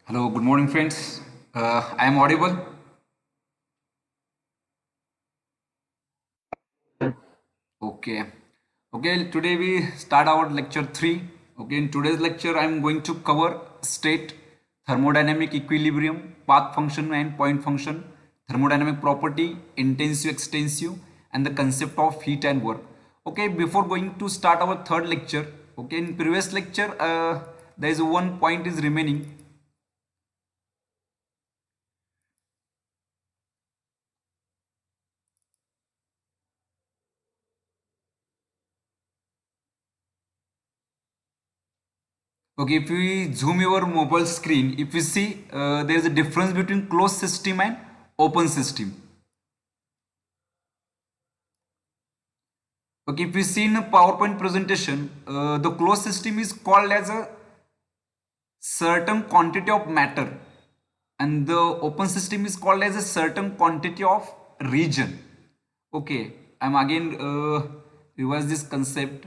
Hello, good morning, friends. I am audible. Okay. Okay, today we start our lecture 3. Okay, in today's lecture, I am going to cover state, thermodynamic equilibrium, path function and point function, thermodynamic property, intensive, extensive, and the concept of heat and work. Okay, before going to start our third lecture, okay, in previous lecture, there is one point is remaining. Okay, if we zoom your mobile screen, if you see there is a difference between closed system and open system. Okay, if we see in a PowerPoint presentation, the closed system is called as a certain quantity of matter, and the open system is called as a certain quantity of region. Okay, I'm again revise this concept.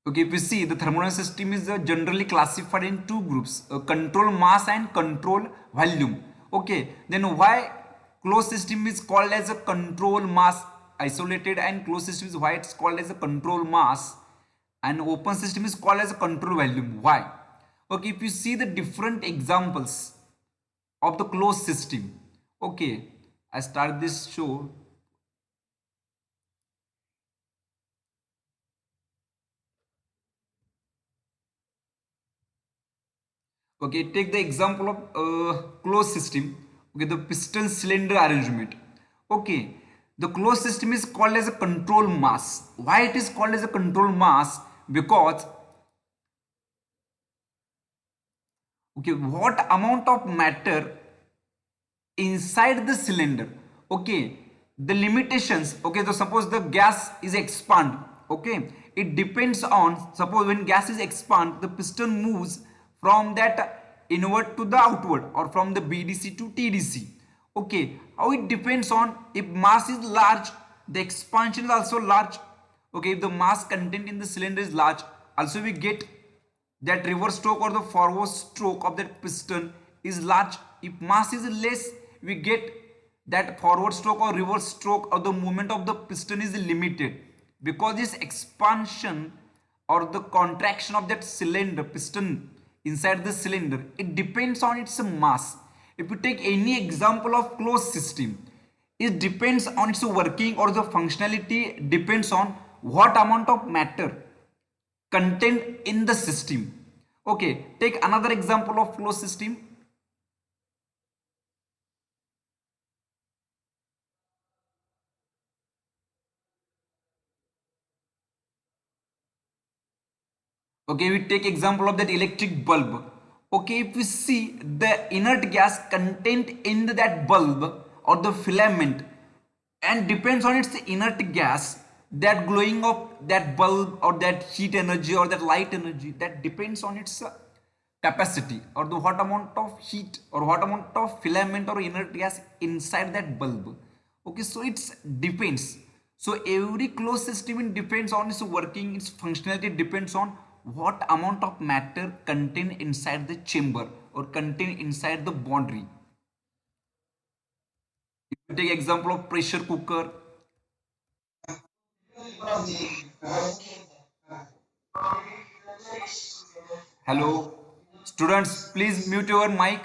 Okay, if you see the thermodynamic system is generally classified in two groups, control mass and control volume. Okay, then why closed system is called as a control mass isolated and closed system is why it's called as a control mass and open system is called as a control volume. Why? Okay, if you see the different examples of the closed system. Okay, I start this show. Okay, take the example of closed system. Okay, the piston cylinder arrangement. Okay, the closed system is called as a control mass. Why it is called as a control mass? Because okay, what amount of matter inside the cylinder? Okay, the limitations. Okay, so suppose the gas is expand. Okay, it depends on suppose when gas is expand, the piston moves from that inward to the outward or from the BDC to TDC. Okay, how it depends on if mass is large, the expansion is also large. Okay, if the mass content in the cylinder is large, also we get that reverse stroke or the forward stroke of that piston is large. If mass is less, we get that forward stroke or reverse stroke of the movement of the piston is limited, because this expansion or the contraction of that cylinder piston inside the cylinder, it depends on its mass. If you take any example of closed system, it depends on its working or the functionality depends on what amount of matter content in the system. Okay, take another example of closed system. Okay, we take example of that electric bulb. Okay, if we see the inert gas content in that bulb or the filament and depends on its inert gas, that glowing of that bulb or that heat energy or that light energy, that depends on its capacity or the what amount of heat or what amount of filament or inert gas inside that bulb. Okay, so it's depends. So every closed system it depends on its working, its functionality depends on what amount of matter contained inside the chamber or contained inside the boundary. If you take example of pressure cooker. Hello, students, please mute your mic.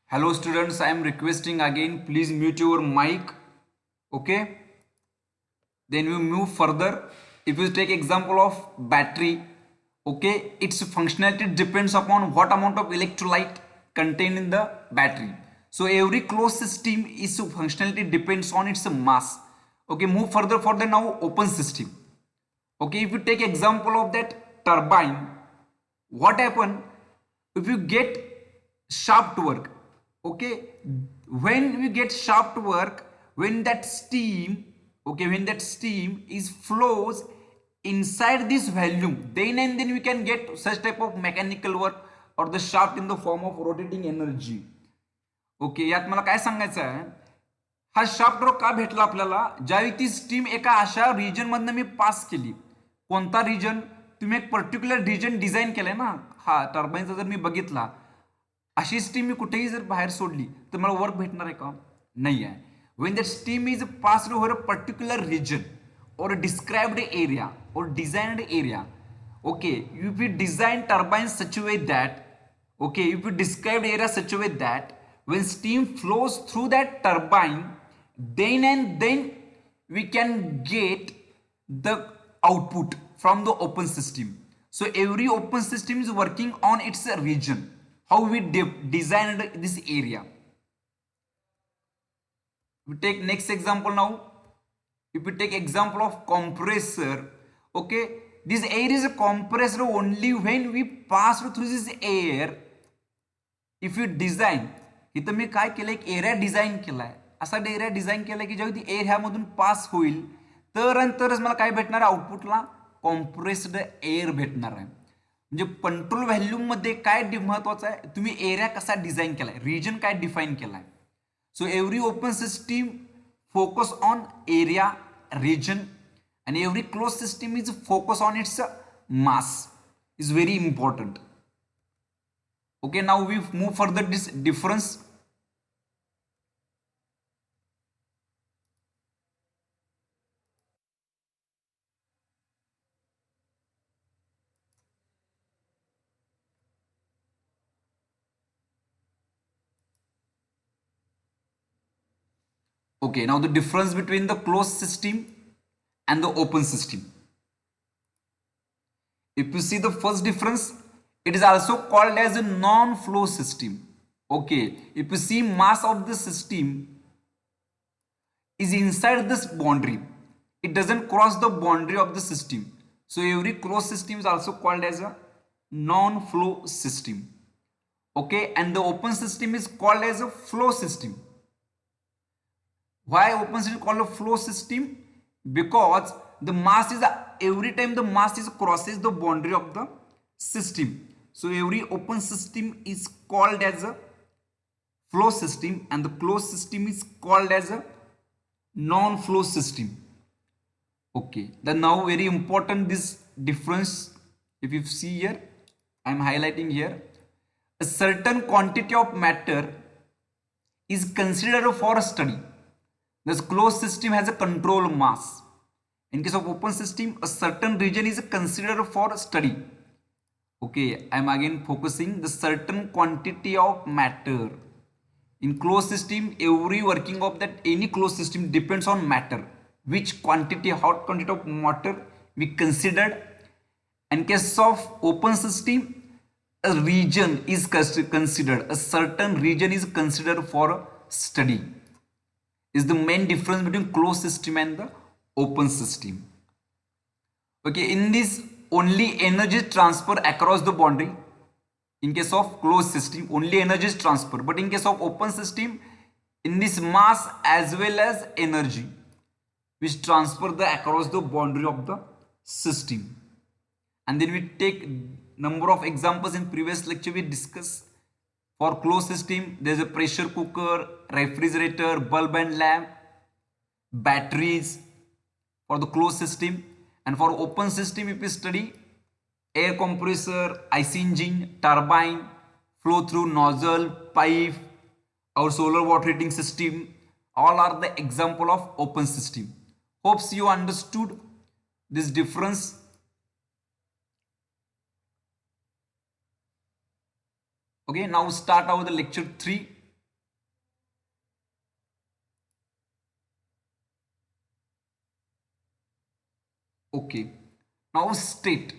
Hello, students, I am requesting again, please mute your mic. Okay, then we move further. If you take example of battery, okay, its functionality depends upon what amount of electrolyte contained in the battery. So every closed system is functionality depends on its mass. Okay, move further for the now open system. Okay, if you take example of that turbine, what happen if you get shaft work? Okay, when we get shaft work, when that steam, okay, when that steam is flows inside this volume, then and then we can get such type of mechanical work or the shaft in the form of rotating energy. Okay, यात मला काय सांगायचं आहे, हा shaft draw का भेटला आपल्याला, ज्यावेळी ती स्टीम एका अशा रिजन मधनं मी पास केली. कोणता रिजन, तुम्ही एक पर्टिक्युलर रिजन डिझाईन केलाय ना, हा टर्बाईनचा जर मी बघितला, अशी स्टीम मी कुठेही जर बाहेर सोडली तर मला वर्क भेटणार आहे का, नाही आहे. When that steam is passed over a particular region or described area or designed area, okay, if we design turbines such a way that, okay, if we described area such a way that when steam flows through that turbine, then and then we can get the output from the open system. So every open system is working on its region, how we designed this area. We take next example now. If we take example of compressor, okay, this air is compressed only when we pass through this air. If you design, इथं मी काय केलं, एक area design केलाय, असा area design केलाय की जेव्हा ती एअर ह्यामधून पास होईल तर तरच मला काय भेटणार आहे, आउटपुटला कॉम्प्रेस्ड एअर भेटणार आहे. म्हणजे कंट्रोल व्हॅल्यूम मध्ये काय महत्वाचं आहे, तुम्ही एरिया कसा डिझाईन केलाय, रिजन काय डिफाईन केलाय. So every open system focus on area, region, and every closed system is focus on its mass, is very important. Okay, now we move further this difference. Okay, now the difference between the closed system and the open system. If you see the first difference, it is also called as a non-flow system. Okay, if you see mass of the system is inside this boundary, it doesn't cross the boundary of the system. So every closed system is also called as a non-flow system. Okay, and the open system is called as a flow system. Why open system called a flow system? Because the mass is every time the mass is crosses the boundary of the system. So every open system is called as a flow system and the closed system is called as a non-flow system. Okay, then now very important this difference. If you see here, I am highlighting here, a certain quantity of matter is considered for a study. This closed system has a control mass. In case of open system, a certain region is considered for study. Okay, I am again focusing the certain quantity of matter. In closed system, every working of that any closed system depends on matter. Which quantity, what quantity of matter we considered. In case of open system, a region is considered. A certain region is considered for study. Is the main difference between closed system and the open system. Okay, in this only energy transfer across the boundary. In case of closed system, only energy is transfer, but in case of open system, in this mass as well as energy which transfer the across the boundary of the system. And then we take number of examples. In previous lecture we discussed. For closed system, there is a pressure cooker, refrigerator, bulb and lamp, batteries for the closed system. And for open system, if we study air compressor, IC engine, turbine, flow through nozzle, pipe, our solar water heating system, all are the example of open system. Hopes you understood this difference. Okay, now start our the lecture 3. Okay, now state.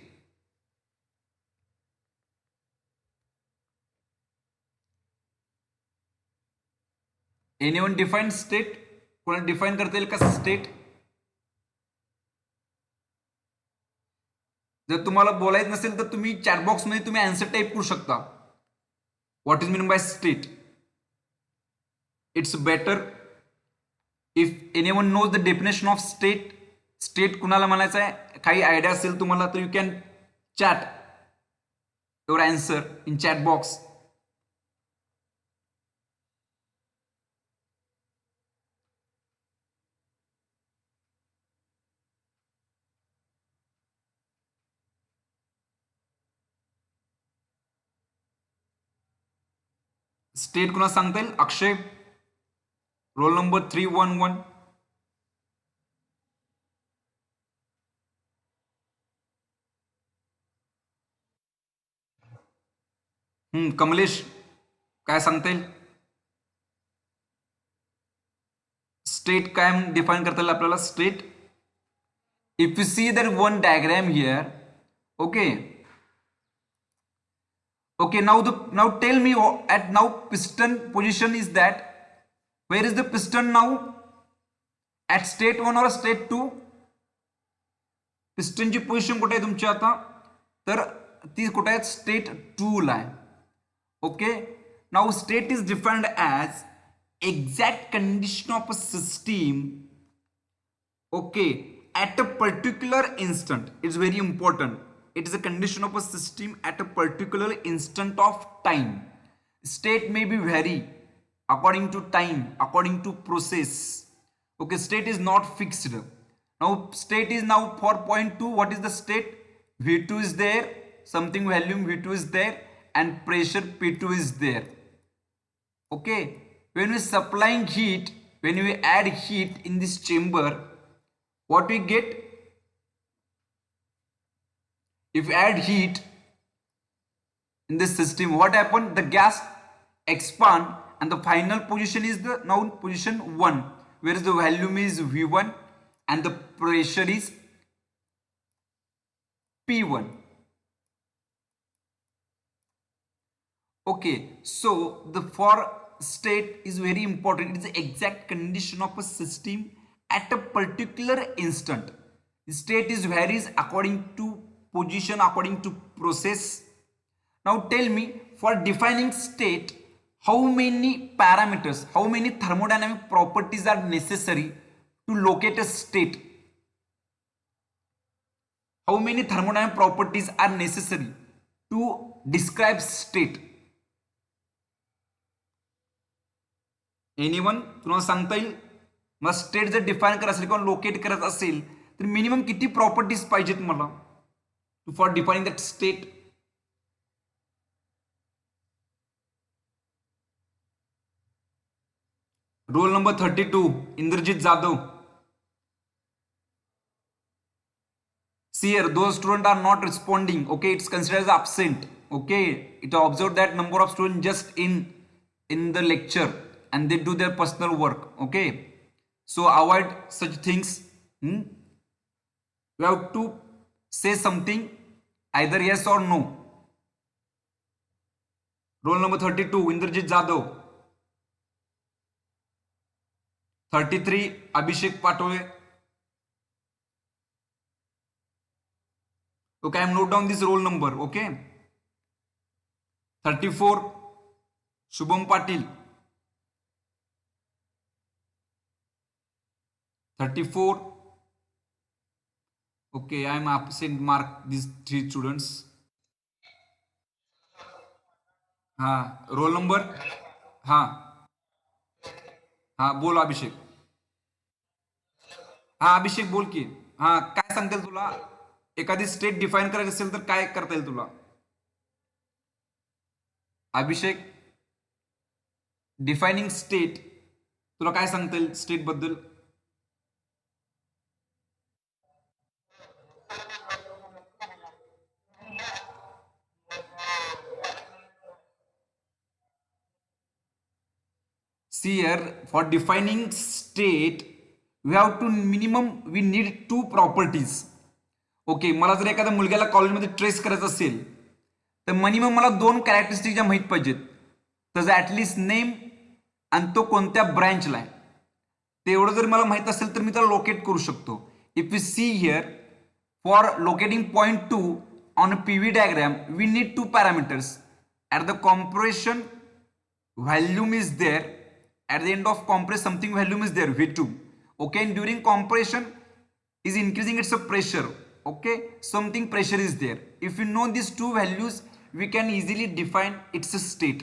Anyone define state? कोणाला define करता येईल का state? जर तुम्हाला बोलायचं नसेल तर तुम्ही चॅट बॉक्स मध्ये तुम्ही आन्सर टाइप करू शकता. What is mean by state? it's better if anyone knows the definition of state. State कुणाला म्हणायचं आहे, काही आयडिया असेल तुम्हाला तर you can chat your answer in chat box. State कुणाला सांगता येईल? Akshay, roll number 311. कमलेश, काय सांगता येईल? स्टेट काय डिफाइन करता येईल आपल्याला? State, if you see the one diagram here, okay okay, now tell me, at now piston position is that, where is the piston now? At state 1 or state 2? Piston ची position कुठे आहे तुमची आता? तर ती कुठे आहे? स्टेट 2 ला आहे. Okay, now state is defined as exact condition of a system, okay, at a particular instant. It's very important. It is a condition of a system at a particular instant of time. State may be vary according to time, according to process. Okay, state is not fixed. Now state is now for point 2. What is the state? V2 is there, something volume V2 is there, and pressure P2 is there. Okay, when we supplying heat, when we add heat in this chamber, what we get? If you add heat in this system, what happened? The gas expand and the final position is the now position 1, whereas the volume is V1 and the pressure is P1. Okay, so the for state is very important. It is the exact condition of a system at a particular instant. State is varies according to position, according to process. Now tell me, for defining state, how many parameters, how many thermodynamic properties are necessary to locate a state? How many thermodynamic properties are necessary to describe state? Anyone, तुम्हाला सांगता येईल? मग state जर define करायचं असेल किंवा locate करायचं असेल तर मिनिमम किती प्रॉपर्टीज पाहिजेत मला for defining that state? Roll number 32, Indrajeet Jadhav. See here, those students are not responding. Okay, it's considered as absent. Okay, it observed that number of students just in the lecture and they do their personal work. Okay, so avoid such things. You have to say something, either yes or no. Roll number 32, Indrajit Jadhav. 33, Abhishek Patole. Okay, I am note down this roll number. Okay, 34, Shubham Patil. 34. Okay, I am absent. Mark these 3 students. हाँ, roll number. हाँ हाँ, बोल अभिषेक. हाँ अभिषेक बोल की. हाँ, काय सांगता येईल तुला? एखादी स्टेट डिफाइन करायची असेल तर काय करता येईल तुला? अभिषेक, डिफाइनिंग स्टेट, तुला काय सांगता येईल स्टेट बद्दल? See here, for defining state, we have to minimum we need 2 properties. Okay, मला जर एखाद्या मुलग्याला कॉलेजमध्ये ट्रेस करायचं असेल तर मिनिमम मला 2 कॅरेक्टरिस्टिक ज्या माहीत पाहिजेत. त्याचा ॲटलिस्ट नेम आणि तो कोणत्या ब्रँचला आहे तेवढं जर मला माहीत असेल तर मी त्याला लोकेट करू शकतो. If you see here, for locating point 2 on a PV diagram we need 2 parameters. At the compression, volume is there At the end of compress, something volume is there, V2. Okay, and during compression is increasing its pressure. Okay, something pressure is there. If you know these two values, we can easily define its state.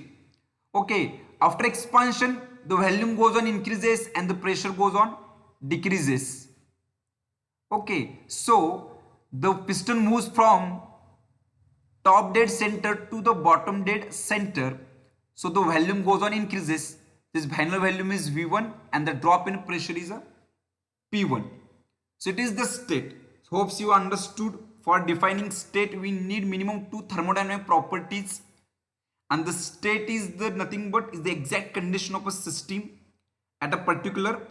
Okay, after expansion, the volume goes on increases and the pressure goes on decreases. Okay, so the piston moves from top dead center to the bottom dead center. So the volume goes on increases. This final volume is V1 and the drop in pressure is a P1. So it is the state. Hopes you understood. For defining state, we need minimum two thermodynamic properties, and the state is the nothing but is the exact condition of a system at a particular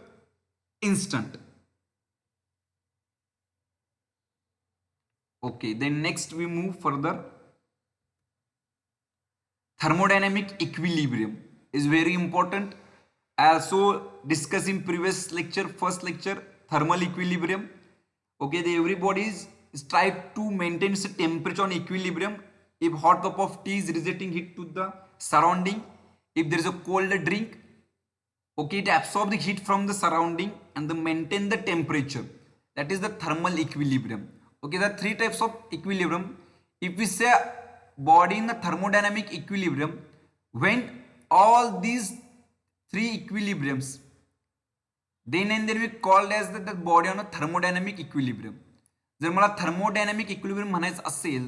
instant. Okay, then next we move further. Thermodynamic equilibrium is very important. I also discussed in previous lecture, first lecture, thermal equilibrium. Okay, everybody is try to maintain the temperature on equilibrium. If hot cup of tea is rejecting heat to the surrounding, if there is a cold drink, okay, it absorbs the heat from the surrounding and they maintain the temperature. That is the thermal equilibrium. Okay, there are three types of equilibrium. If we say body in the thermodynamic equilibrium, when all these three equilibriums, then and then we called as the body on a thermodynamic equilibrium. जर मला thermodynamic equilibrium म्हणायचं असेल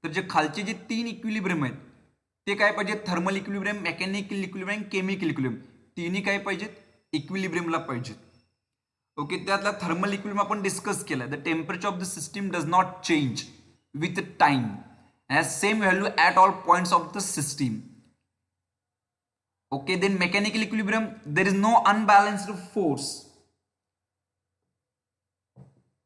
तर जे खालचे जे तीन equilibrium आहेत ते काय पाहिजे, thermal equilibrium, mechanical equilibrium, chemical equilibrium, तिन्ही काय पाहिजेत, इक्विलिब्रियमला पाहिजेत. ओके, त्यातला थर्मल इक्विलिब्रियम आपण डिस्कस केला. The temperature of the system does not change with time, has same value at all points of the system. Okay, then mechanical equilibrium, there is no unbalanced force.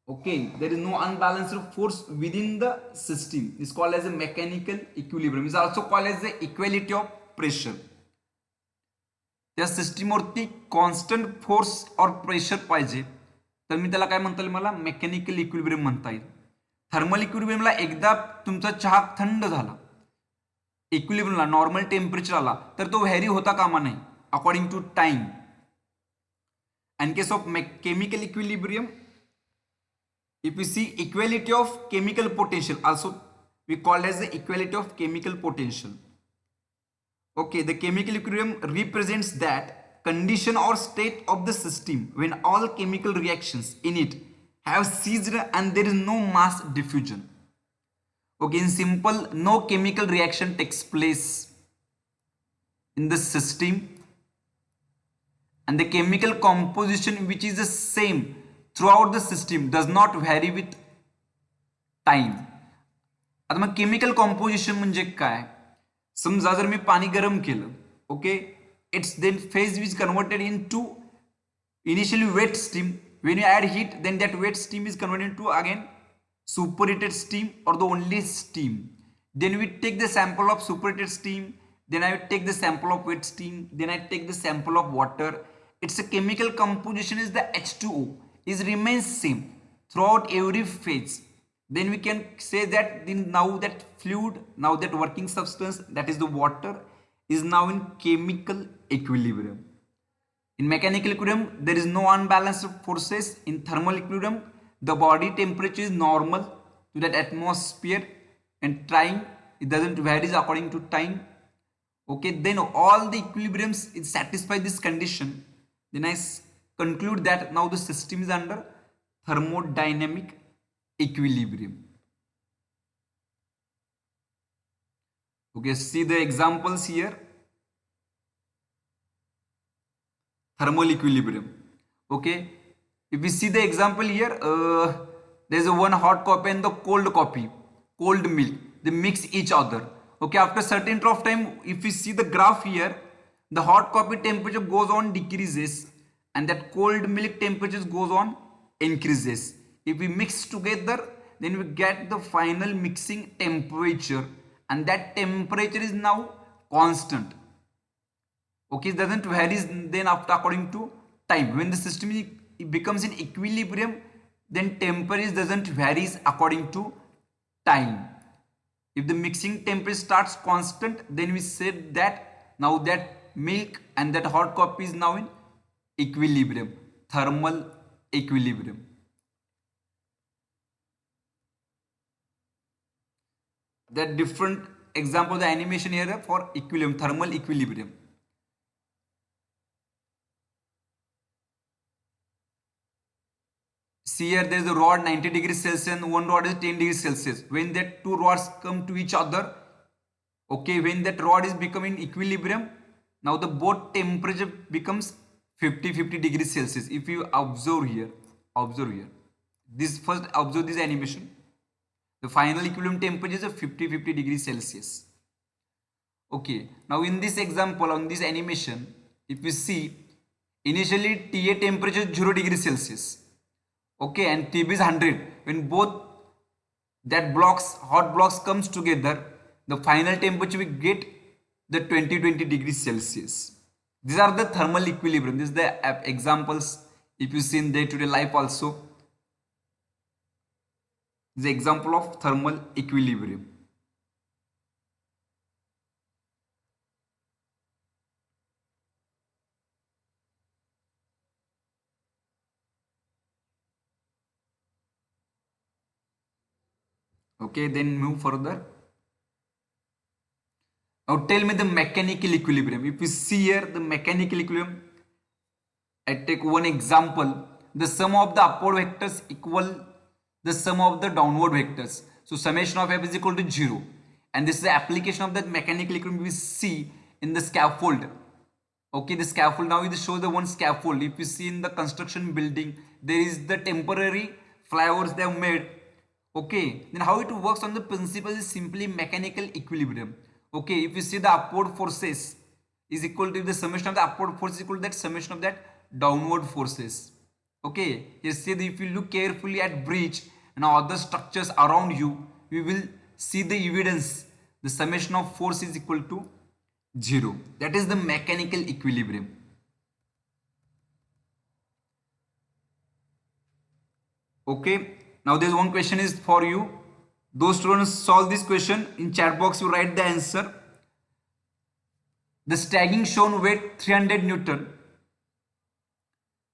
Okay, there is no unbalanced force within the system. This is called as a mechanical equilibrium. Is also called as the equality of pressure. त्या system वरती constant force और pressure पाहिजे तर मी त्याला काय म्हणता येईल, मला मेकॅनिकल इक्विलिब्रियम म्हणता येईल. थर्मल इक्विलिब्रियमला एकदा तुमचा चहा थंड झाला, इक्विलिब्रियमला नॉर्मल टेम्परेचर आला तर तो व्हॅरी होता कामा नाही according to time. In case of chemical equilibrium, if we see equality of chemical potential, also we call as the equality of chemical potential. Okay, the chemical equilibrium represents that condition or state of the system when all chemical reactions in it have ceased and there is no mass diffusion. Okay, in simple, no chemical reaction takes place in the system and the chemical composition which is the same throughout the system does not vary with time. आता मग chemical composition म्हणजे काय, समजा जर मी पाणी गरम केलं, okay, it's then phase is converted into initially wet steam. when you add heat, then that wet steam is converted into again superheated steam or the only steam. Then we take the sample of superheated steam, then I take the sample of wet steam, then I take the sample of water. Its a chemical composition is the H2O is remains same throughout every phase. Then we can say that now that fluid, now that working substance, that is the water, is now in chemical equilibrium. In mechanical equilibrium, there is no unbalanced forces. In thermal equilibrium, the body temperature is normal to that atmosphere and trying it doesn't varies according to time. Okay, then all the equilibriums it satisfy this condition. Then I conclude that now the system is under thermodynamic equilibrium. Okay, see the examples here. Thermal equilibrium. Okay, if we see the example here, there is a one hot coffee and the cold coffee, cold milk, they mix each other. Okay, after certain interval of time, if we see the graph here, the hot coffee temperature goes on decreases and that cold milk temperature goes on increases. If we mix together, then we get the final mixing temperature and that temperature is now constant. Okay, it doesn't vary then after according to time. When the system it becomes in equilibrium, then temperature doesn't varies according to time. If the mixing temperature starts constant, then we said that now that milk, and that hot coffee is now in equilibrium, thermal equilibrium. The different example, the animation here for equilibrium, thermal equilibrium. See here, there is a rod 90 degrees Celsius and one rod is 10 degrees Celsius. When that two rods come to each other, okay, when that rod is becoming equilibrium, now the both temperature becomes 50 degrees Celsius. If you observe here, this first observe this animation. The final equilibrium temperature is 50 degrees Celsius. Okay, now in this example, on this animation, if you see, initially TA temperature is 0 degrees Celsius. Okay, and TB is 100. When both that blocks, hot blocks comes together, the final temperature we get the 20 degrees Celsius. These are the thermal equilibrium. This is the examples if you see in day-to-day life also. This is example of thermal equilibrium. Okay, then move further. Now tell me the mechanical equilibrium. If you see here the mechanical equilibrium, I take one example. The sum of the upward vectors equal the sum of the downward vectors. So summation of f is equal to 0. And this is the application of that mechanical equilibrium we see in the scaffold. Okay, the scaffold, now it shows the one scaffold. If you see in the construction building, there is the temporary flyovers they have made. Okay, then how it works on the principle is simply mechanical equilibrium. Okay, if you see the upward forces is equal to the summation of the upward force is equal to that summation of that downward forces. Okay, you see if you look carefully at bridge and other structures around you, you will see the evidence. The summation of force is equal to 0. That is the mechanical equilibrium. Okay, now there is one question is for you. Those students solve this question. In chat box you write the answer. The stacking shown weight 300 Newton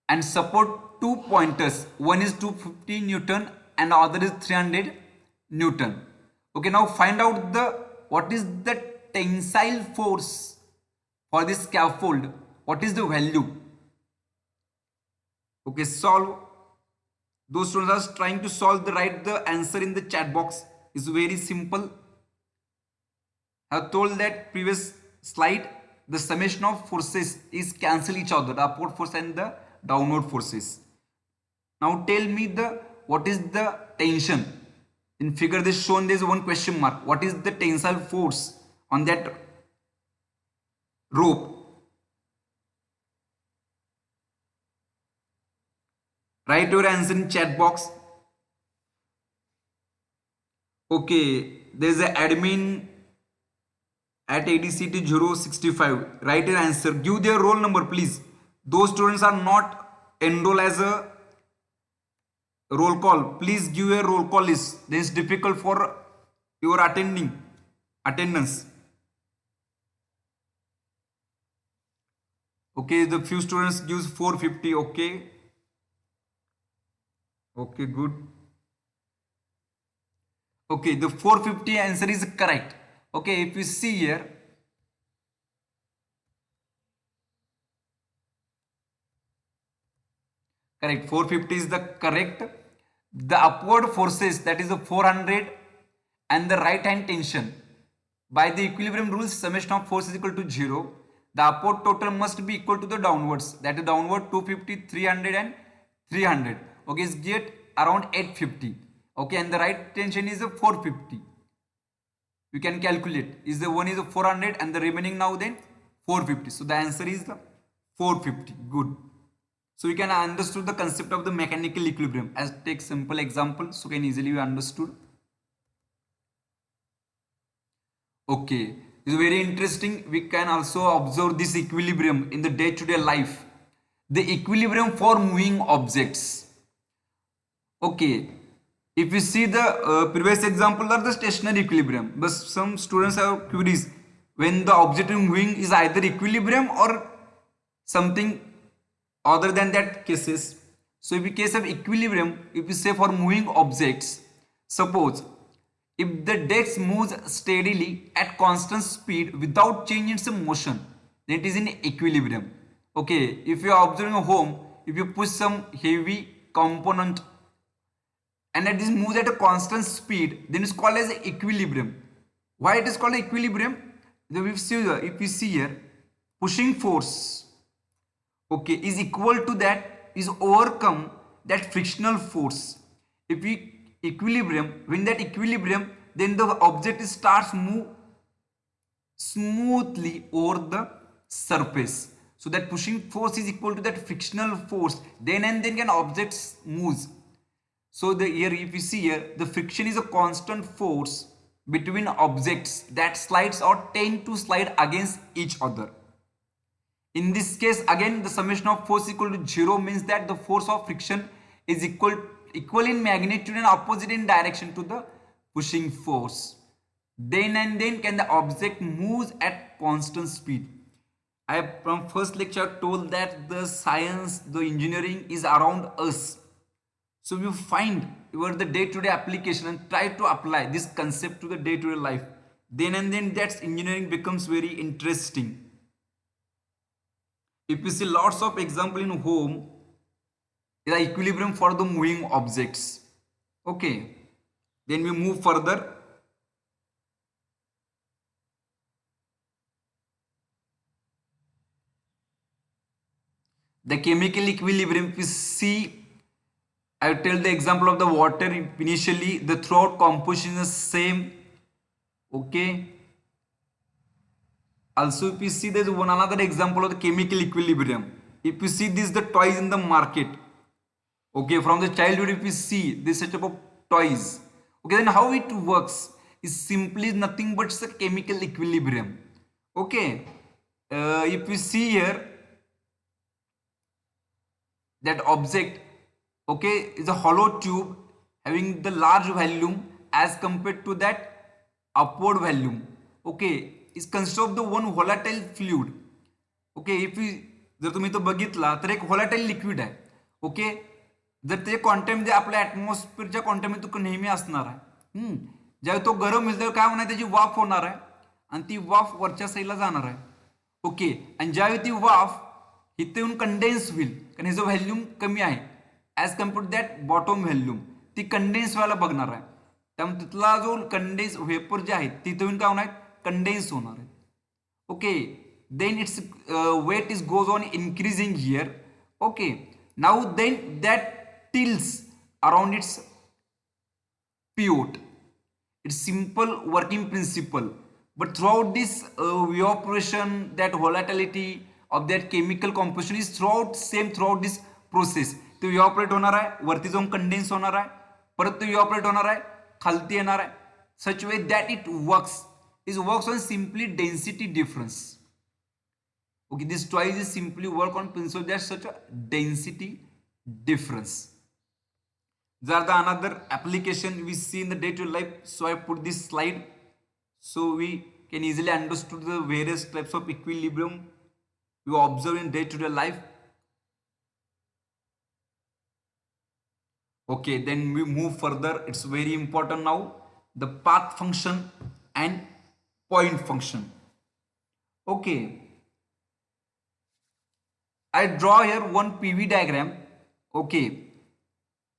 and support 2 pointers. One is 250 Newton and the other is 300 Newton. Okay, now find out what is the tensile force for this scaffold. What is the value? Okay, solve. Those students are trying to solve write the answer in the chat box. It's very simple. I have told that previous slide, the summation of forces is cancel each other, the upward force and the downward forces. Now tell me what is the tension. In figure this shown there is one question mark. What is the tensile force on that rope? Write your answer in chat box. Okay, there is an admin at ADCT 065. Write your answer. Give their roll number, please. Those students are not enrolled as a roll call. Please give a roll call list. Then it's difficult for your attendance. Okay, the few students gives 450. Okay. Okay, good. Okay, the 450 answer is correct. Okay, if you see here, correct, 450 is the correct. The upward forces, that is the 400 and the right hand tension. By the equilibrium rules, summation of force is equal to 0. The upward total must be equal to the downwards. That is downward 250, 300 and 300. Okay, is get around 850. Okay, and the right tension is a 450. We can calculate. Is the one is a 400 and the remaining now then 450. So the answer is the 450. Good. So you can understood the concept of the mechanical equilibrium. As take simple example, so can easily be understood. Okay, it's very interesting. We can also observe this equilibrium in the day-to-day life. The equilibrium for moving objects. Okay, if you see the previous example are the stationary equilibrium, but some students have queries when the object is moving is either equilibrium or something other than that cases. So in case of equilibrium, if we say for moving objects, suppose if the desk moves steadily at constant speed without changing its motion, then it is in equilibrium. Okay, if you are observing a home, if you push some heavy component and it is moves at a constant speed, then it's called as equilibrium. Why it is called equilibrium? If we see here, pushing force, okay, is equal to that, is overcome that frictional force. If we equilibrium, when that equilibrium, then the object starts move smoothly over the surface. So that pushing force is equal to that frictional force. Then and then can objects moves. So the here if you see here, the friction is a constant force between objects that slides or tend to slide against each other. In this case, again the summation of force equal to 0 means that the force of friction is equal in magnitude and opposite in direction to the pushing force. Then and then can the object moves at constant speed. I from first lecture told that the science, the engineering is around us. So you find your the day-to-day application and try to apply this concept to the day-to-day life. Then and then that engineering becomes very interesting. If you see lots of example in home, the equilibrium for the moving objects. Okay, then we move further. The chemical equilibrium, if you see, I tell the example of the water. Initially the throughout composition is same. Okay, also if you see, there's one another example of the chemical equilibrium. If you see this, the toys in the market, okay, from the childhood, if you see this set of toys, okay, then how it works is simply nothing but a chemical equilibrium. Okay, if you see here, that object, okay, is a hollow tube having the large volume as compared to that upward volume. Okay, is consist of the one volatile fluid. Okay, if जर तुम्ही तो बघितला तर एक व्हॉलाटाईल liquid आहे. Okay, जर ते क्वांटममध्ये आपल्या ॲटमॉस्फिअरच्या क्वांटममध्ये तो नेहमी असणार आहे. ज्यावेळी तो गरम होईल त्यावेळी काय होणार, त्याची वाफ होणार आहे आणि ती वाफ वरच्या साईडला जाणार आहे. ओके, आणि ज्यावेळी ती वाफ इथे येऊन कंडेन्स होईल, कारण ह्याचं व्हॅल्यूम कमी आहे as compare to that bottom volume, ती कंडेन्स व्हायला बघणार आहे. त्यामुळे तिथला जो कंडेन्स व्हेपर जे आहेत तिथे येऊन काय होणार, कंडेन्स होणार आहे. Okay, then its weight is goes on increasing here. Okay, now then that tilts around its pivot. It's simple working principle, but throughout this evaporation, that volatility of that chemical composition is throughout this process. तो evaporate होणार आहे, वरती जाऊन condense होणार आहे, परत तो evaporate होणार आहे, खालती येणार आहे. Such way that it works on simply density difference. Okay, this twice is simply work on principle there's such a density difference. There are another application we see in the day-to-day life. So I put this slide so we can easily understand the various types of equilibrium you observe in day-to-day life. Okay, then we move further. It's very important now, the path function and point function. Okay, I draw here one PV diagram. Okay,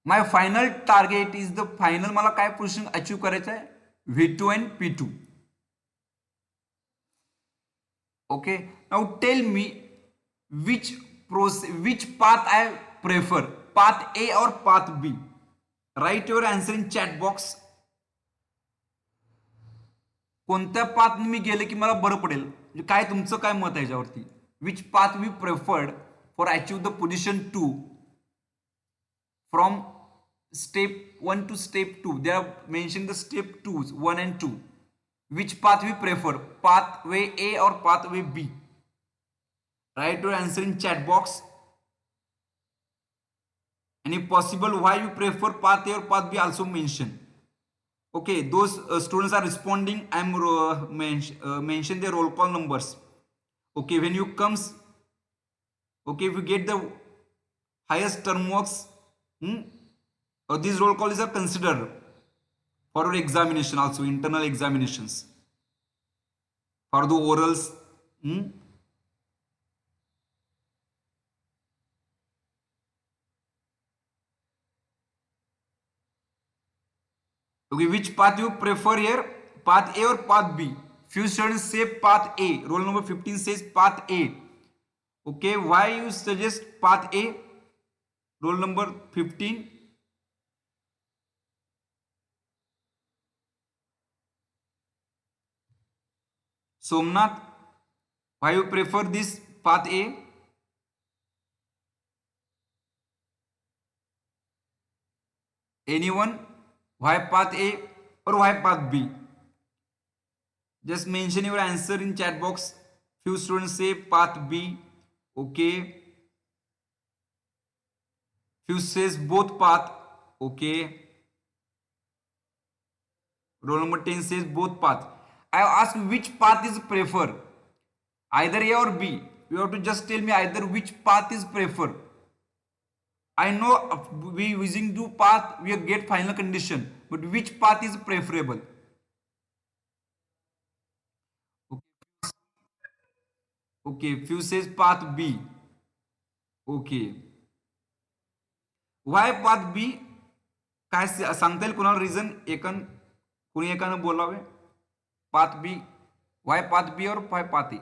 my final target is the final मला काय position achieve करायचं आहे, V2 and P2. Okay, now tell me which path I prefer, path A or path B. Write your answer in chat box. कोणत्या पाथने मी गेले की मला बरं पडेल, म्हणजे काय तुमचं काय मत आहे याच्यावरती. Which path we preferred for achieve the position 2 from step 1 to step 2. They are mentioned the step 2s 1 and 2. Which path we prefer, pathway A or pathway B? Write your answer in chat box. And if possible, why you prefer path A or path B also mention. Okay, those students are responding. I'm mention their roll call numbers. Okay, when you comes, okay, if you get the highest term works, these roll calls are considered for your examination, also internal examinations, for the orals. hmm? Okay, which path you prefer here? Path A or path B? Few students say path A. Roll number 15 says path A. Okay, why you suggest path A? Roll number 15. Somnath, why you prefer this path A? Anyone? Why path A or why path B? Just mention your answer in chat box. Few students say path B. Okay. Few says both path. Okay. Roll number 10 says both path. I have asked which path is preferred. Either A or B. You have to just tell me either which path is preferred. I know we using two path we get final condition, but which path is preferable? Okay, few says path B. Okay. Why path B? काय सांगता येईल कुणाला reason एकन कोणी एकानं बोलावे path B Y path B और Y path A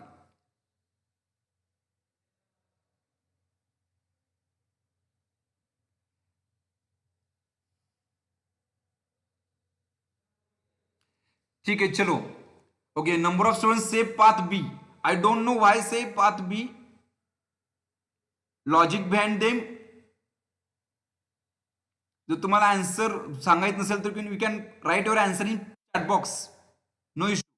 ठीक है चलो okay number of students say path B I don't know why say path B logic behind them जर तुम्हाला आन्सर सांगायचं नसेल तर you can write your answer in chat box no issue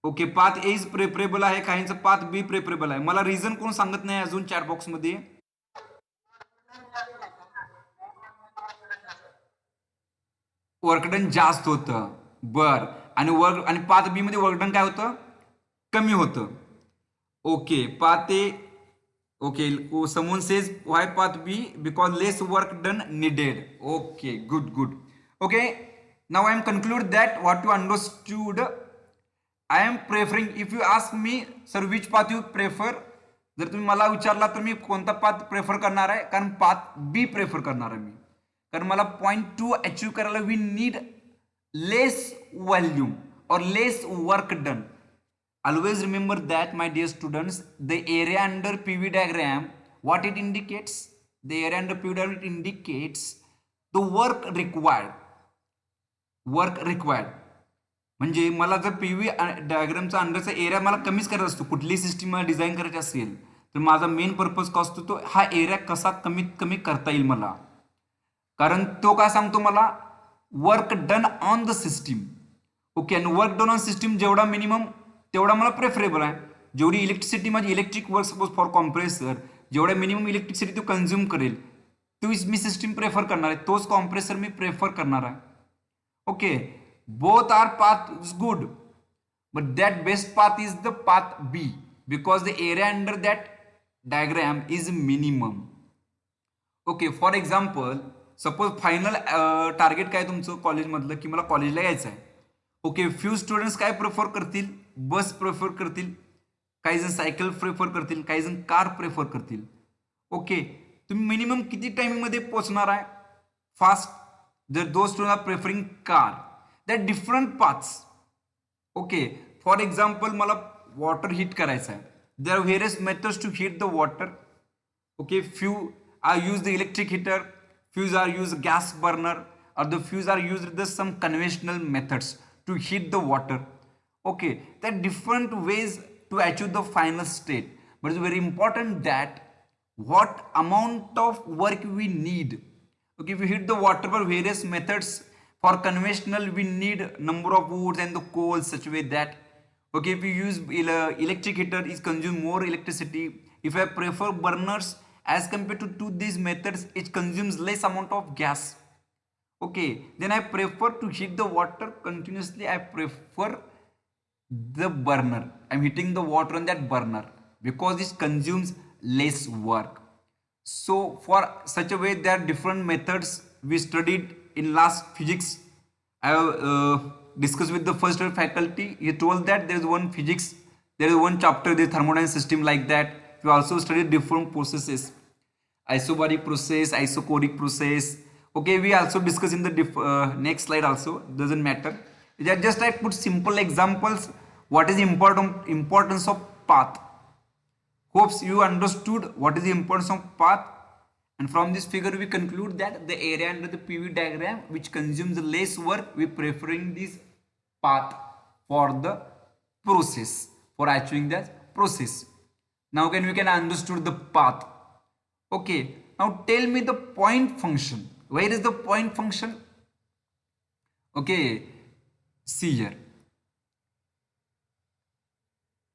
okay path A is preferable आहे काहींचं path B preferable आहे मला reason कोण सांगत नाही अजून चॅट बॉक्स मध्ये वर्कडन जास्त होतं बर आणि वर्क आणि पाथ बी मध्ये वर्कडन काय होतं कमी होतं okay path A okay someone says why path B because less work done needed okay good good okay now I am conclude that what you understood I am preferring if you ask me sir which path you prefer जर तुम्ही मला विचारला तर मी कोणता path prefer करणार आहे कारण path B prefer करणार आहे मी कारण मला पॉइंट टू अचीव करायला वी नीड लेस व्हॉल्यूम और less work done always remember that my dear students the area under PV diagram what it indicates the area under PV diagram it indicates the work required म्हणजे मला जर PV डायग्रामचा अंडरचा area मला कमीच करायचा असतो कुठलीही system मला डिझाईन करायची असेल तर माझा मेन पर्पज काय असतो तो हा एरिया कसा कमीत कमी करता येईल मला कारण तो काय सांगतो मला work done on the system okay आणि वर्क डन ऑन सिस्टीम जेवढा मिनिमम तेवढा मला प्रेफरेबल आहे जेवढी इलेक्ट्रिसिटी माझी electric work suppose for compressor जेवढ्या मिनिमम इलेक्ट्रिसिटी तो कन्झ्युम करेल तो मी सिस्टीम प्रेफर करणार आहे तोच कॉम्प्रेसर मी प्रेफर करणार आहे okay both are path is good but that best path is the path B because the area under that diagram is minimum okay for example suppose final target काय तुमचं कॉलेजमधलं की मला कॉलेजला यायचं आहे ओके फ्यू स्टुडंट्स काय prefer करतील बस प्रेफर करतील काही जण सायकल प्रेफर करतील काही जण कार प्रेफर करतील ओके तुम्ही मिनिमम किती टाइमिंगमध्ये पोहोचणार आहे फास्ट जर two student are preferring car that different paths okay for example मला वॉटर हीट करायचं आहे there are various methods to heat the water okay few are use the electric heater few are use gas burner or the fuse are used the some conventional methods to heat the water okay there are different ways to achieve the final state but it's very important that what amount of work we need okay if we heat the water by various methods for conventional we need number of woods and the coals such a way that okay if we use electric heater is consume more electricity if I prefer burners as compared to these methods, it consumes less amount of gas. Okay, then I prefer to heat the water continuously. I prefer the burner. I'm heating the water on that burner because it consumes less work. So for such a way, there are different methods we studied in last physics. I have discussed with the first year faculty. He told that there is one physics, there is one chapter, the thermodynamic system, like that. We also studied different processes, isobaric process, isochoric process. Okay, we also discuss in the next slide also, doesn't matter. Just I put simple examples. What is importance of path? Hopes you understood what is the importance of path. And from this figure we conclude that the area under the PV diagram which consumes less work, we preferring this path for the process, for achieving that process. Now we can understood the path. Okay, now tell me the point function. Where is the point function? Okay, see here.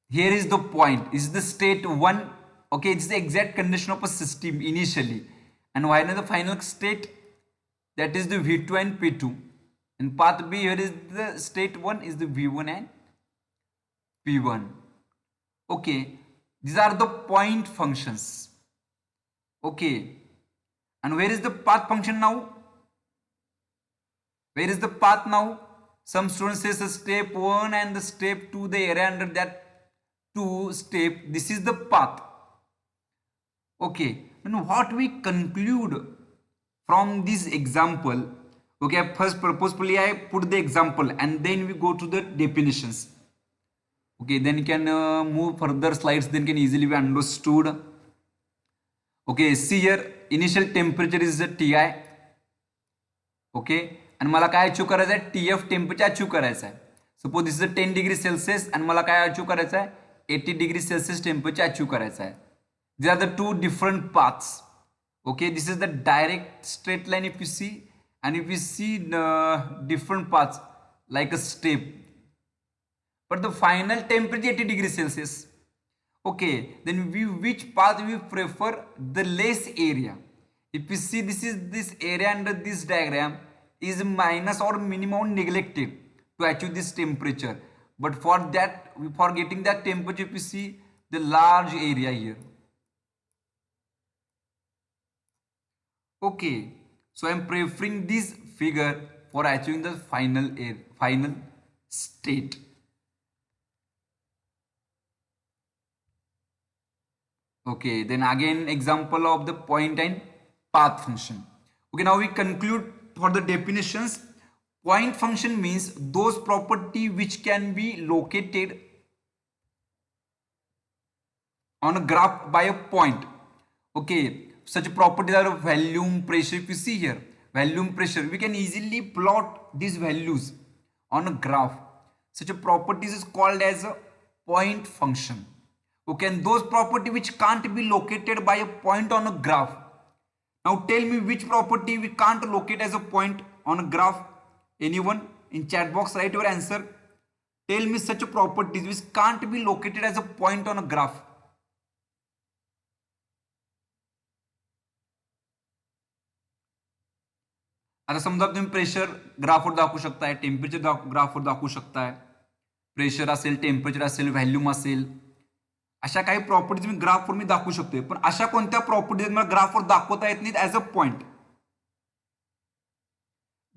Here is the point. Is the state 1. Okay, it's the exact condition of a system initially. And why not the final state? That is the V2 and P2. And path B, here is the state 1 is the V1 and P1. Okay, these are the point functions. Okay, and where is the path function now? Where is the path now? Some students says the step 1 and the step 2, the area under that 2 step, this is the path. Okay, and what we conclude from this example? Okay, first purposefully I put the example and then we go to the definitions. Okay, then you can move further slides, then can easily be understood. Okay, see here, initial temperature is the Ti. Okay, आणि मला काय achieve करायचं आहे? TF temperature achieve करायचं आहे. Suppose this is 10 degree Celsius आणि मला काय अचीव करायचं आहे? 80 डिग्री सेल्सियस टेम्परेचर अचीव करायचं आहे. These are the two different paths. Okay, this is the direct straight line if you see, and if you see different paths like a step, but the final temperature 80 degrees Celsius. Okay, then which path we prefer? The less area. If you see, this area under this diagram is minus or minimum neglected to achieve this temperature, but for that, for getting that temperature, if you see the large area here. Okay, so I am preferring this figure for achieving the final state. Okay, then again example of the point and path function. Okay, now we conclude for the definitions. Point function means those property which can be located on a graph by a point. Okay, such properties are volume, pressure. If you see here, volume, pressure, we can easily plot these values on a graph. Such a properties is called as a point function. Okay, and those property which can't be located by a point on a graph. Now tell me which property we can't locate as a point on a graph. Anyone in chat box, write your answer. Tell me such properties which can't be located as a point on a graph. आता समजा तुम्ही pressure ग्राफवर दाखवू शकताय, temperature ग्राफवर दाखवू शकताय, pressure असेल, temperature असेल, volume असेल, अशा काही प्रॉपर्टीज मी ग्राफवर मी दाखवू शकतोय. पण अशा कोणत्या प्रॉपर्टीज मला ग्राफवर दाखवता येत नाहीत as a point?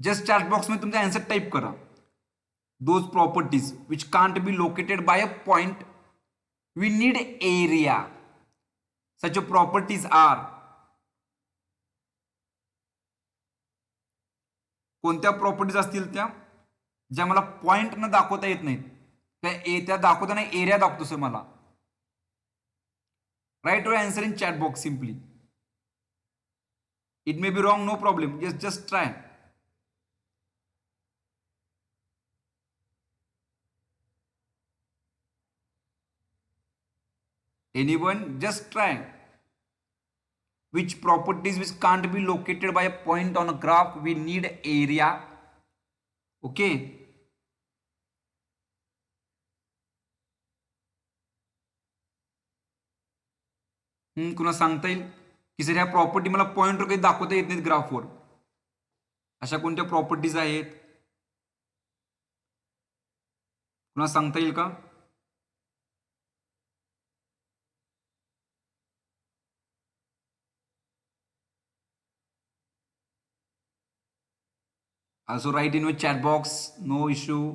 Just chat box मध्ये तुमचा आन्सर टाइप करा. Those properties which can't be located by a point, we need area. Such properties are. कोणत्या प्रॉपर्टीज असतील त्या ज्या मला पॉइंट न दाखवता येत नाहीत, त्या दाखवताना एरिया दाखवतो सर मला. Write your answer in chat box simply. It may be wrong, no problem, just try. Anyone, just try. Which properties which can't be located by a point on a graph, we need area. Okay, कुणा सांगता येईल? की sir ह्या property मला पॉईंटवर काही दाखवता येत नाहीत ग्राफवर, अशा कोणत्या प्रॉपर्टीज आहेत, कुणाला सांगता येईल का? Also write in your chat box, no issue.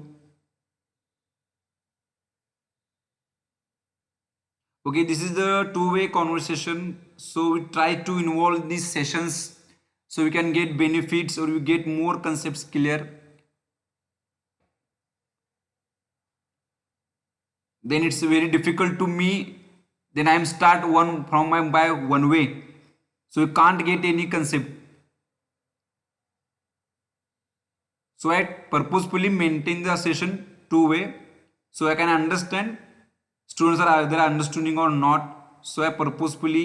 Okay, this is the two-way conversation. So we try to involve these sessions so we can get benefits or we get more concepts clear. Then it's very difficult to me. Then I am start one from my by one way. So you can't get any concept. So I purposefully maintain the session two-way so I can understand students are either understanding or not. So I purposefully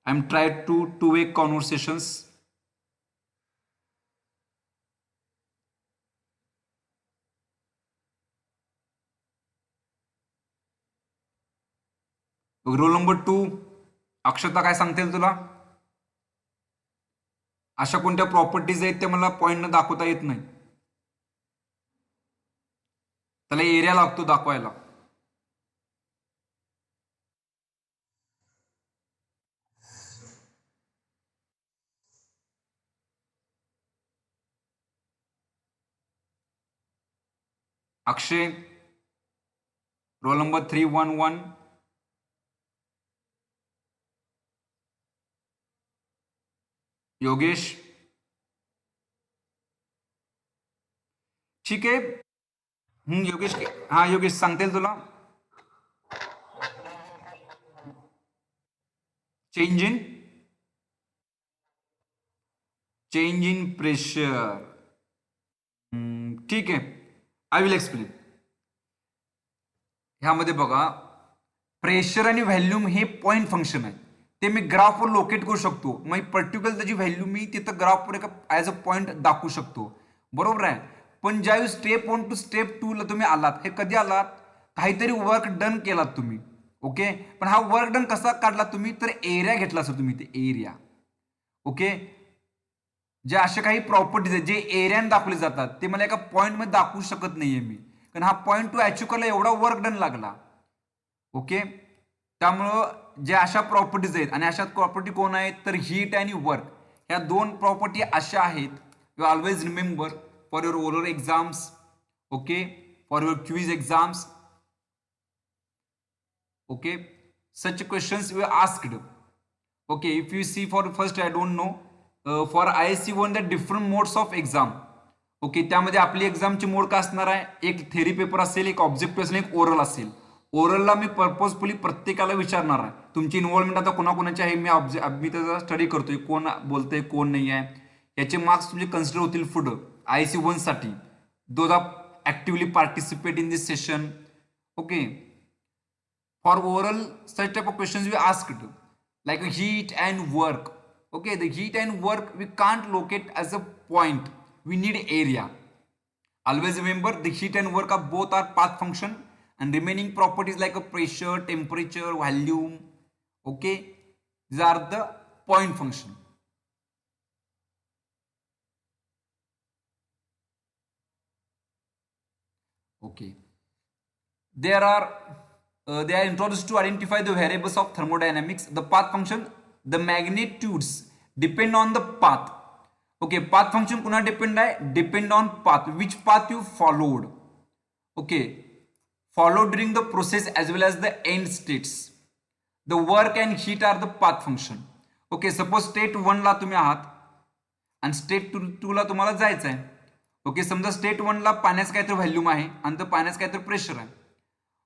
I'm tried to two-way conversations. Roll number 2 अक्षता काय सांगता येईल तुला? अशा कोणत्या properties आहेत ते मला पॉईंटनं दाखवता येत नाही, त्याला एरिया लागतो दाखवायला. Akshay, roll number 311. योगेश, ठीक आहे. योगेश, हा योगेश सांगता येईल तुला? Change in pressure. ठीक आहे, आय विल एक्सप्लेन. ह्यामध्ये बघा, प्रेशर आणि व्हॅल्यूम हे पॉईंट फंक्शन आहे, ते मी ग्राफवर लोकेट करू शकतो. मग पर्टिक्युलर त्याची व्हॅल्यू मी तिथं ग्राफवर एका ॲज अ पॉईंट दाखवू शकतो, बरोबर आहे. पण ज्यावेळी स्टेप 1 टू स्टेप 2 ला तुम्ही आलात, हे कधी आलात? काहीतरी वर्क डन केलात तुम्ही, ओके. पण हा वर्क डन कसा काढला तुम्ही? तर एरिया घेतला सर तुम्ही, ते एरिया, ओके. जे असे काही प्रॉपर्टीज आहेत जे एरियाने दाखवले जातात ते मला एका पॉईंटमध्ये दाखवू शकत नाहीये मी, कारण हा पॉईंट टू अचीव करायला एवढा वर्क डन लागला, ओके. त्यामुळं जे अशा प्रॉपर्टीज आहेत, आणि अशा प्रॉपर्टी कोण आहेत? तर हीट आणि वर्क, ह्या दोन प्रॉपर्टी अशा आहेत. You always remember for your oral exams, okay, for your quiz exams, okay. Such questions were asked, okay. If you see for first, I don't know, for ISC1 the different modes of exam, okay. त्यामध्ये आपली एक्झामची mode काय असणार आहे? एक theory paper असेल, एक objective असेल, एक ओरल असेल. ओरलला मी पर्पजफुली प्रत्येकाला विचारणार आहे तुमची इन्व्हॉल्वमेंट आता कोणाकोणाची आहे, मी त्याचा स्टडी करतोय, कोण बोलतोय कोण नाही आहे, याचे मार्क्स तुमचे कन्सिडर होतील पुढं IC1 साठी. Those are actively participate in this session, okay. For oral, such type of questions we asked, like heat and work. Okay, the heat and work we can't locate as a point. We need area. Always remember the heat and work are both are path function, and remaining properties like a pressure, temperature, volume. Okay, these are the point function. Okay, they are introduced to identify the variables of thermodynamics. The path function, the magnitudes depend on the path. Okay, path function पुन्हा depend आहे, depend on path, which path you followed. Okay, followed during the process as well as the end states. The work and heat are the path function. Okay, suppose state 1 ला तुम्ही आहात आणि state 2 ला तुम्हाला जायचं आहे. Okay, समजा state 1 ला पाण्याचं काहीतरी volume आहे आणि तर पाण्याचं काहीतरी प्रेशर आहे,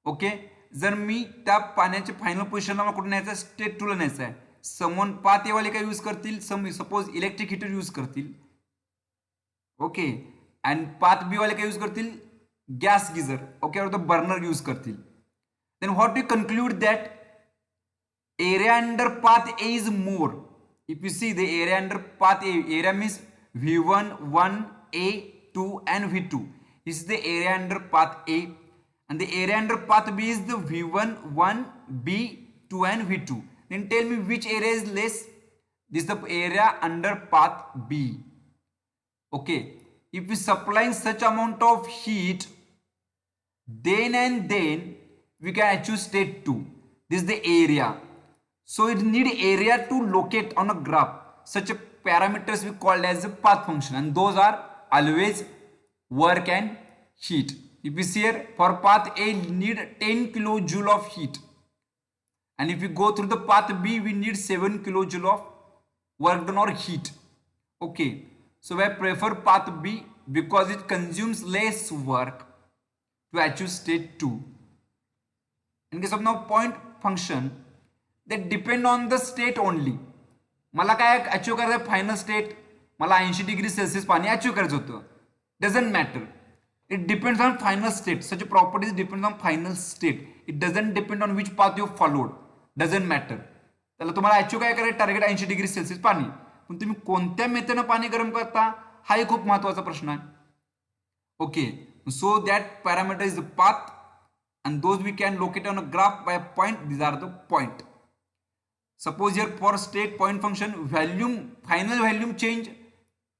ओके. जर मी त्या पाण्याच्या फायनल पोझिशनला मला कुठे न्यायचं आहे? स्टेट 2 ला न्यायचं आहे. समोन पाथ ए वाले काय यूज करतील? सपोज इलेक्ट्रिक हीटर यूज करतील, ओके. आणि पाथ बी वाले काय यूज करतील? गॅस गिझर, ओके, और बर्नर यूज करतील. Then what you conclude that area under path A is more. If you see the area under path A, area means V1, 1, A, 2 and V2. This is the area under path A, and the area under path B is the V1, 1, B, 2 and V2. Then tell me which area is less? This is the area under path B. Okay, if we supplying such amount of heat, then and then we can achieve state 2. This is the area. So it need area to locate on a graph. Such a parameters we call as a path function, and those are always work and heat. If we see here, for path A need 10 kilojoule of heat, and if we go through the path B, we need 7 kilojoule of work done or heat. Okay, so I prefer path B because it consumes less work to achieve state 2. In case of now point function, they depend on the state only. मला काय achieve करायचं final state, मला 80 degree Celsius पाणी achieve करायचं होतं. Doesn't matter, it depends on final state. Such properties depends on final state. It doesn't depend on which path you followed. Doesn't matter. त्याला तुम्हाला achieve काय करायचं, टार्गेट 80 डिग्री सेल्सिअस पाणी, पण तुम्ही कोणत्या मेथडनं पाणी गरम करता हा एक खूप महत्वाचा प्रश्न आहे. Okay, so that parameter is the path and those we can locate on a graph by a point. These are the point. Suppose here for state point function volume, final volume change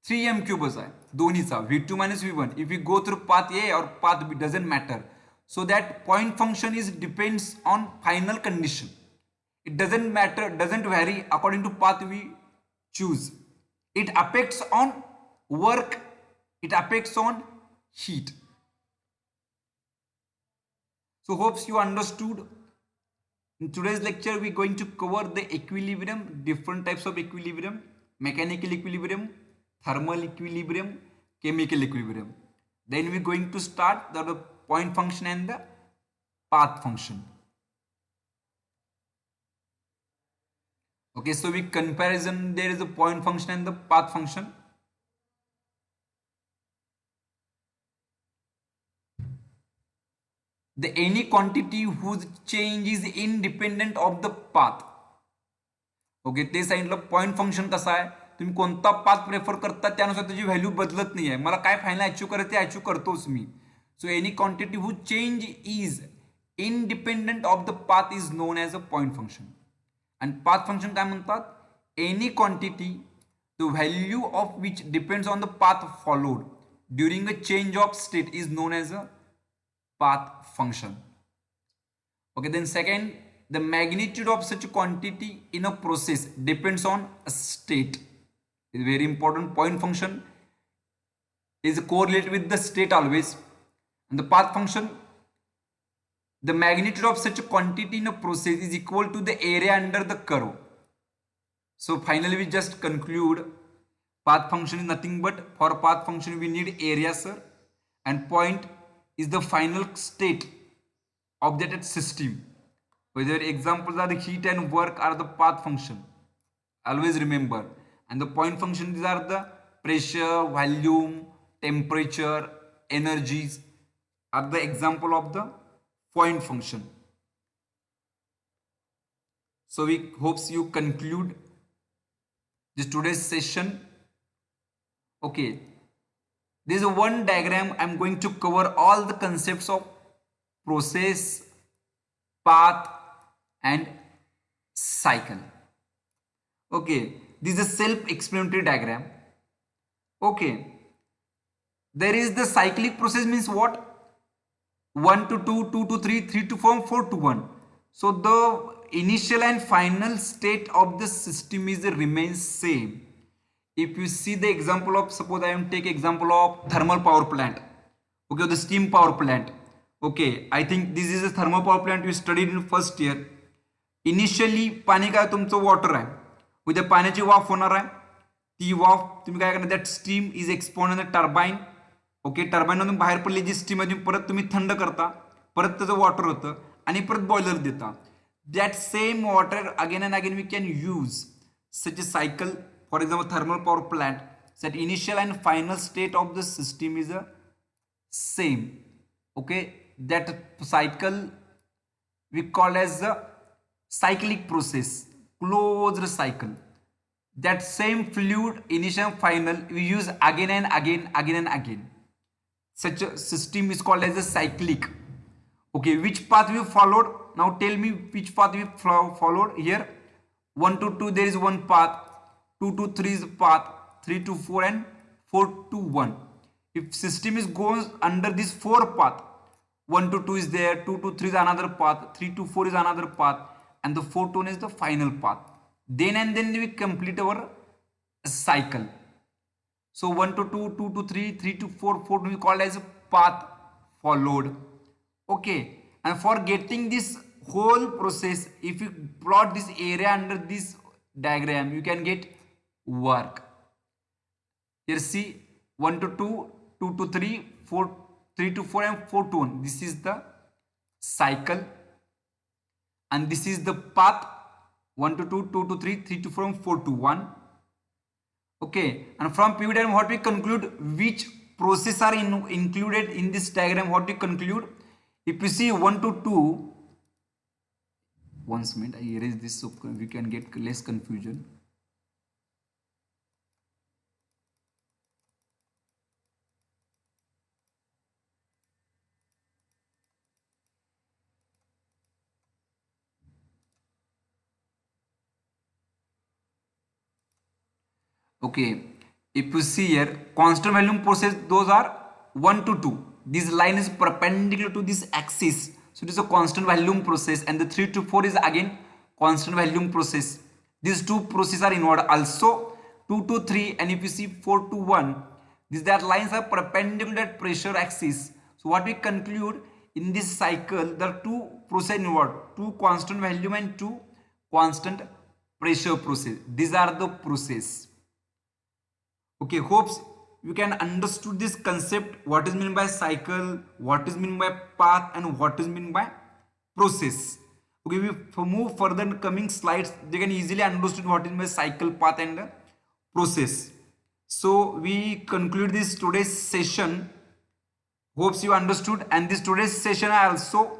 3m cube आहे दोन्हीचा, v2 minus v1. if we go through path A or path B, doesn't matter. So that point function is depends on final condition. It doesn't matter, doesn't vary according to path we choose. It affects on work, it affects on heat. So hopes you understood. In today's lecture we're going to cover the equilibrium, different types of equilibrium: mechanical equilibrium, thermal equilibrium, chemical equilibrium. Then we're going to start the point function and the path function. Okay, so we comparison, there is a point function and the path function. The any quantity whose change is independent of the path. Okay, ते सांगितलं. Point function कसं आहे, तुम्ही कोणता path prefer करता त्यानुसार त्याची value बदलत नाही आहे. मला काय फायनल अचीव्ह करायचं ते अचीव्ह करतोच मी. So any quantity who change is independent of the path is known as a point function. आणि पाथ फंक्शन काय म्हणतात, any quantity the value of which depends on the path followed during a change of state is known as a path function. Okay, then second, the magnitude of such quantity in a process depends on a state. It's very important. Point function is correlated with the state always, and the path function, the magnitude of such a quantity in a process is equal to the area under the curve. So finally we just conclude path function is nothing but, for path function we need area, sir, and point is the final state of that system. Whether examples are the heat and work are the path function. Always remember. And the point function, these are the pressure, volume, temperature, energies are the example of the point function. So we hopes you conclude this today's session. Okay. There is one diagram. I'm going to cover all the concepts of process, path, and cycle. Okay, this is a self-explanatory diagram. Okay, there is the cyclic process, means what? 1 to 2, 2 to 3, 3 to 4, 4 to 1. So the initial and final state of the system is remains same. If you see the example of, suppose I am take example of thermal power plant, okay, the steam power plant. Okay, I think this is a thermal power plant you studied in first year. Initially पाणी काय तुमचं water आहे, उद्या पाण्याची वाफ होणार आहे. ती वाफ तुम्ही काय करणार, that steam is export in the turbine. Okay, टर्बाइनमधून बाहेर पडली जी स्टीम आहे परत तुम्ही थंड करता, परत त्याचं वॉटर होतं आणि परत बॉयलर देता. That same water again and again we can use such a cycle. For example, thermal power plant, that initial and final state of the system is a same. Okay, that cycle we call as the cyclic process, closed cycle. That same fluid initial and final we use again and again, again and again. Such a system is called as a cyclic. Okay, which path we followed? Now tell me which path we followed here. 1 to 2 there is one path. 2 to 3 is path, 3 to 4 and 4 to 1. If system is goes under this 4 path, 1 to 2 is there, 2 to 3 is another path, 3 to 4 is another path, and the 4 to 1 is the final path. Then and then we complete our cycle. So 1 to 2, 2 to 3, 3 to 4, 4 to is called as a path followed. Okay, and for getting this whole process, if you plot this area under this diagram, you can get work. Here see 1 to 2, 2 to 3, 4, 3 to 4 and 4 to 1. This is the cycle and this is the path 1 to 2, 2 to 3, 3 to 4 and 4 to 1. Okay, and from PV diagram what we conclude, which process are included in this diagram, what we conclude, if you see 1 to 2, once minute I erase this so we can get less confusion. Okay, if you see here constant volume process, those are 1 to 2. This line is perpendicular to this axis, so it is a constant volume process, and the 3 to 4 is again constant volume process. These two processes are involved also. 2 to 3 and if you see 4 to 1, these that lines are perpendicular to pressure axis. So what we conclude, in this cycle there are two processes involved, two constant volume and two constant pressure process. These are the process. Okay, hopes you can understood this concept, what is meant by cycle, what is meant by path, and what is meant by process. Okay, we move further in coming slides, they can easily understood what is meant by cycle, path, and process. So we conclude this today's session. Hopes you understood, and this today's session I also